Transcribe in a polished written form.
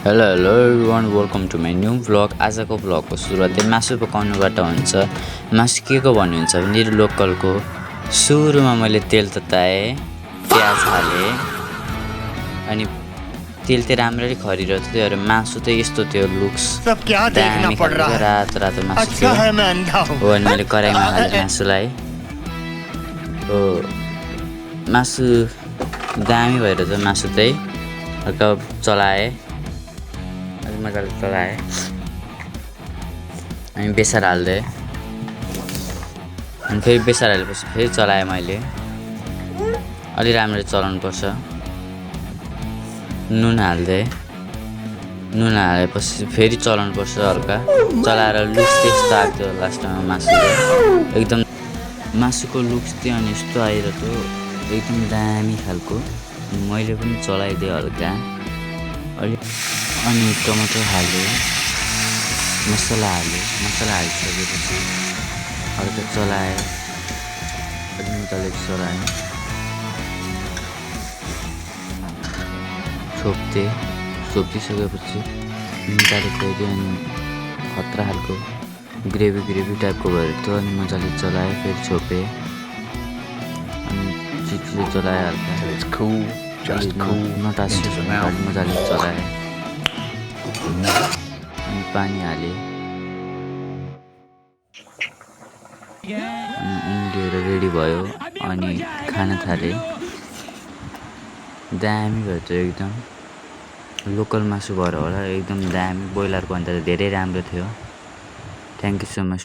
Hello hello everyone welcome to my new vlog. आजको भ्लगको सुरुवातै मासु पकाउनुबाट हुन्छ। मासु के को भन्नुहुन्छ भने लोकलको। सुरुमा मैले तेल तताएँ, प्याज हालेँ अनि तेल चाहिँ राम्ररी खरिरहेको थियो। त्यही भएर मासु चाहिँ यस्तो थियो लुक्स दामी खालको रातो रातो मासु थियो। हो अनि मैले कराईमा हालेँ मासुलाई। हो मासु दामी भएर चाहिँ मासु चाहिँ हल्का चलाएँ, मजाले चलाएँ अनि बेसार हाल्दै अनि फेरि बेसार हालेपछि फेरि चलाएँ मैले। अलि राम्ररी चलाउनुपर्छ। नुन हाल्दै नुन हालेपछि फेरि चलाउनुपर्छ, हल्का चलाएर लुक्स त्यस्तो आएको थियो लास्टमा मासुको। एकदम मासुको लुक्स थियो अनि यस्तो आइरहेको थियो एकदम दामी खालको। मैले पनि चलाइदिएँ हल्का अनि टमाटर हालेँ, मसला हालिसकेपछि हल्का चलाएँ, अलि मजाले चलाएँ, छोपिसकेपछि मजाले फेरि अनि खतरा खालको ग्रेभी टाइपको भएर थियो। अनि मजाले चलाएँ, फेरि छोपेँ अनि चिजले चलाएँ हल्का मजाले चलाएँ अनि पानी हालेँ अनि उम्लिएर रेडी भयो अनि खान थालेँ। दामी भयो त्यो एकदम लोकल मासु भएर होला एकदम दामी, ब्रोइलरको भन्दा धेरै राम्रो थियो। Thank you so much.